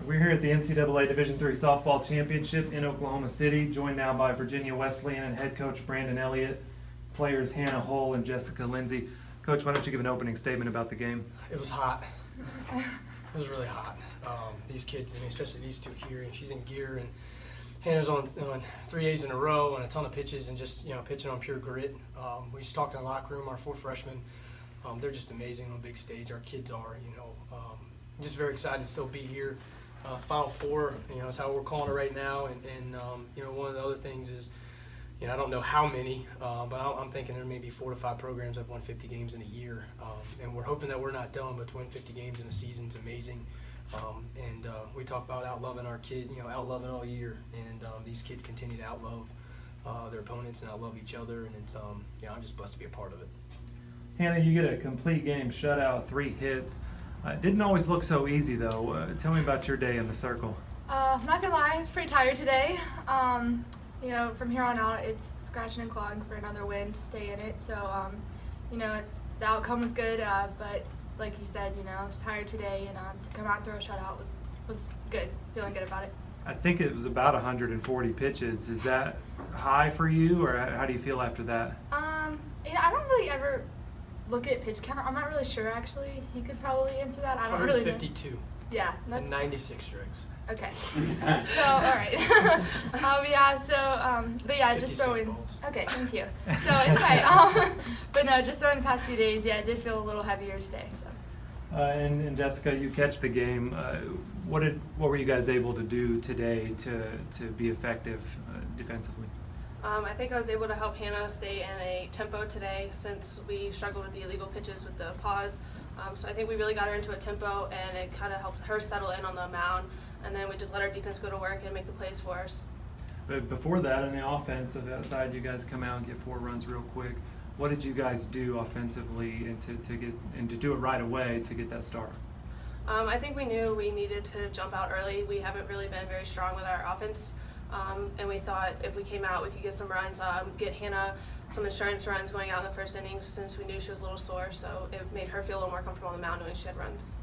We're here at the NCAA Division III Softball Championship in Oklahoma City, joined now by Virginia Wesleyan and head coach Brandon Elliott, players Hannah Hull and Jessica Lindsay. Coach, why don't you give an opening statement about the game? It was hot. It was really hot. These kids, especially these two here, and she's in gear, and Hannah's on 3 days in a row and a ton of pitches and just pitching on pure grit. We just talked in the locker room. Our 4 freshmen, they're just amazing on a big stage. Our kids are, just very excited to still be here. Final Four, is how we're calling it right now. And one of the other things is, I don't know how many, but I'm thinking there may be 4 to 5 programs that have won 50 games in a year. And we're hoping that we're not done, but to win 50 games in a season is amazing. We talk about out-loving our kid, out-loving all year. And these kids continue to out-love their opponents and out-love each other. And it's, I'm just blessed to be a part of it. Hannah, you get a complete game shutout, 3 hits. Didn't always look so easy, though. Tell me about your day in the circle. I'm not gonna lie, I was pretty tired today. From here on out, it's scratching and clawing for another win to stay in it. So, the outcome was good, but like you said, I was tired today, and to come out and throw a shutout was good. Feeling good about it. I think it was about 140 pitches. Is that high for you, or how do you feel after that? I don't really ever look at pitch count. I'm not really sure, actually. He could probably answer that. I don't really know. 152. Yeah, that's and 96 strikes. okay. So, all right. But yeah, just throwing. Balls. Okay, thank you. So anyway, but no, just throwing the past few days, yeah, it did feel a little heavier today. So. And Jessica, you catch the game. What were you guys able to do today to be effective defensively? I think I was able to help Hannah stay in a tempo today since we struggled with the illegal pitches with the pause. So I think we really got her into a tempo, and it kind of helped her settle in on the mound. And then we just let our defense go to work and make the plays for us. But before that, on the offensive side, you guys come out and get 4 runs real quick. What did you guys do offensively and to do it right away to get that start? I think we knew we needed to jump out early. We haven't really been very strong with our offense. And we thought if we came out, we could get some runs, get Hannah some insurance runs going out in the first innings since we knew she was a little sore. So it made her feel a little more comfortable on the mound knowing she had runs.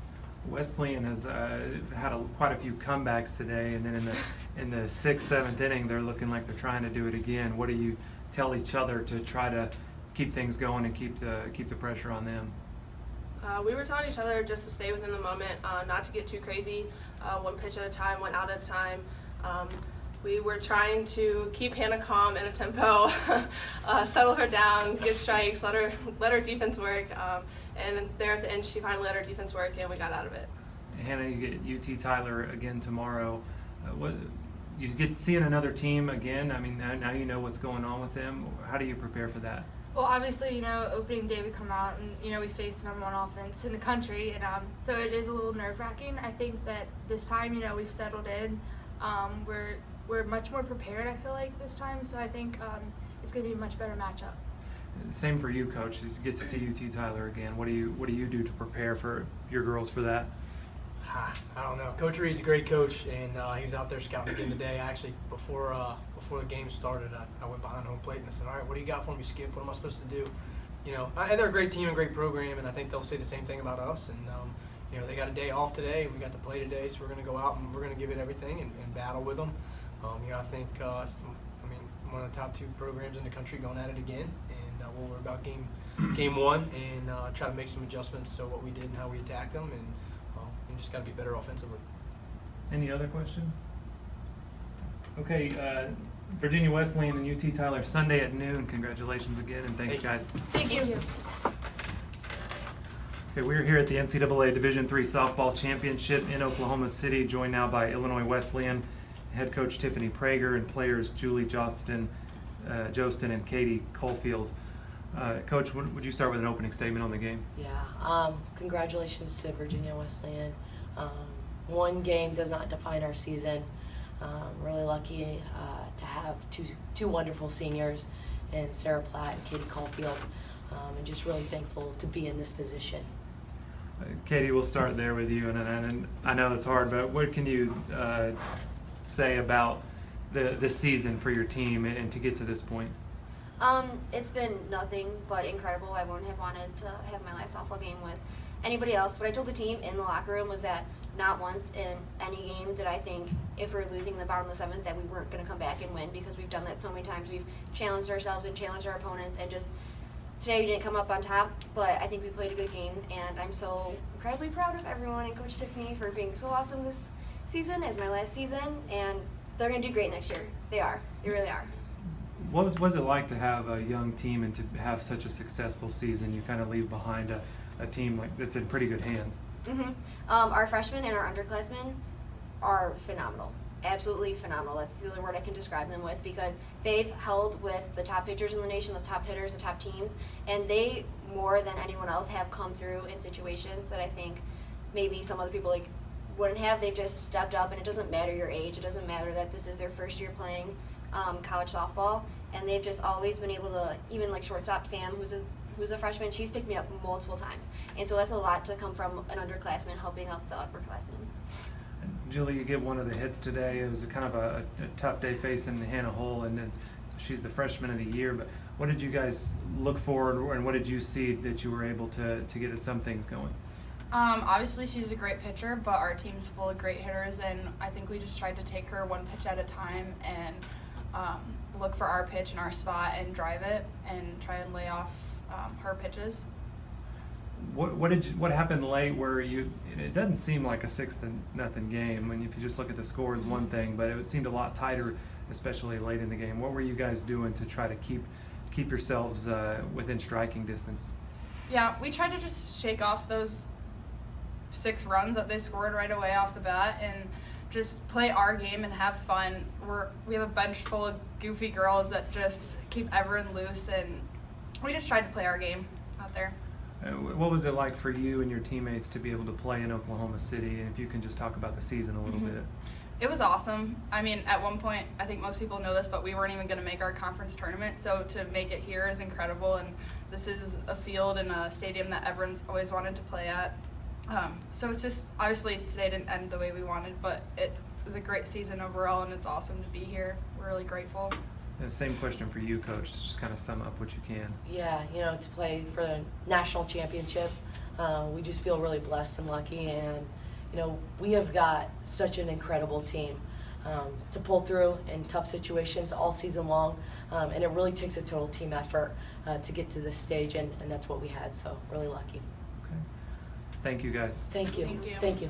Wesleyan has had quite a few comebacks today, and then in the 6th, 7th inning, they're looking like they're trying to do it again. What do you tell each other to try to keep things going and keep the pressure on them? We were telling each other just to stay within the moment, not to get too crazy, 1 pitch at a time, 1 out at a time. We were trying to keep Hannah calm in a tempo, settle her down, get strikes, let her defense work, and there at the end she finally let her defense work and we got out of it. Hannah, you get UT Tyler again tomorrow. What you get seeing another team again? I mean, now you know what's going on with them. How do you prepare for that? Well, obviously, opening day we come out and, we face number 1 offense in the country, and so it is a little nerve-wracking. I think that this time, we've settled in. We're much more prepared, I feel like, this time, so I think it's going to be a much better matchup. Same for you, Coach. You get to see UT Tyler again. What do you do to prepare for your girls for that? I don't know. Coach Reed's a great coach, and he was out there scouting again today. Actually, before the game started, I went behind home plate and I said, "All right, what do you got for me, Skip? What am I supposed to do?" They're a great team and great program, and I think they'll say the same thing about us. And they got a day off today, and we got to play today, so we're going to go out and we're going to give it everything and battle with them. I think one of the top 2 programs in the country going at it again, and we'll worry about game 1 and try to make some adjustments to what we did and how we attacked them, and just got to be better offensively. Any other questions? Okay, Virginia Wesleyan and UT Tyler Sunday at noon. Congratulations again, and thanks, guys. Thank you. Okay, we're here at the NCAA Division III Softball Championship in Oklahoma City, joined now by Illinois Wesleyan head coach Tiffany Prager and players Julie Jostin and Katie Caulfield. Coach, would you start with an opening statement on the game? Yeah, congratulations to Virginia Wesleyan. 1 game does not define our season. Really lucky to have two wonderful seniors in Sarah Platt and Katie Caulfield, and just really thankful to be in this position. Katie, we'll start there with you, and I know it's hard, but what can you say about this season for your team and to get to this point? It's been nothing but incredible. I wouldn't have wanted to have my last softball game with anybody else. What I told the team in the locker room was that not once in any game did I think if we're losing the bottom of the 7th that we weren't going to come back and win, because we've done that so many times. We've challenged ourselves and challenged our opponents, and just today we didn't come up on top, but I think we played a good game, and I'm so incredibly proud of everyone and Coach Tiffany for being so awesome this season as my last season, and they're going to do great next year. They are. They really are. What was it like to have a young team and to have such a successful season? You kind of leave behind a team like that's in pretty good hands. Our freshmen and our underclassmen are phenomenal. Absolutely phenomenal. That's the only word I can describe them with, because they've held with the top pitchers in the nation, the top hitters, the top teams, and they, more than anyone else, have come through in situations that I think maybe some other people wouldn't have. They've just stepped up, and it doesn't matter your age. It doesn't matter that this is their first year playing college softball, and they've just always been able to, even like shortstop Sam, who's a freshman, she's picked me up multiple times. And so that's a lot to come from an underclassman helping up the upperclassmen. Julie, you get one of the hits today. It was kind of a tough day facing Hannah Hull, and she's the freshman of the year. But what did you guys look for, and what did you see that you were able to get some things going? Obviously, she's a great pitcher, but our team's full of great hitters, and I think we just tried to take her one pitch at a time and look for our pitch and our spot and drive it and try and lay off her pitches. What happened late where it doesn't seem like a 6-0 game. I mean, if you just look at the score is one thing, but it seemed a lot tighter, especially late in the game. What were you guys doing to try to keep yourselves within striking distance? Yeah, we tried to just shake off those 6 runs that they scored right away off the bat and just play our game and have fun. We have a bench full of goofy girls that just keep everyone loose, and we just tried to play our game out there. What was it like for you and your teammates to be able to play in Oklahoma City? And if you can just talk about the season a little bit. It was awesome. I mean, at one point, I think most people know this, but we weren't even going to make our conference tournament. So to make it here is incredible. And this is a field and a stadium that everyone's always wanted to play at. So it's just, obviously today didn't end the way we wanted, but it was a great season overall, and it's awesome to be here. We're really grateful. Same question for you, Coach, to just kind of sum up what you can. Yeah, to play for the national championship, we just feel really blessed and lucky, and we have got such an incredible team to pull through in tough situations all season long, and it really takes a total team effort to get to this stage, and that's what we had, so really lucky. Okay. Thank you, guys. Thank you. Thank you. Thank you.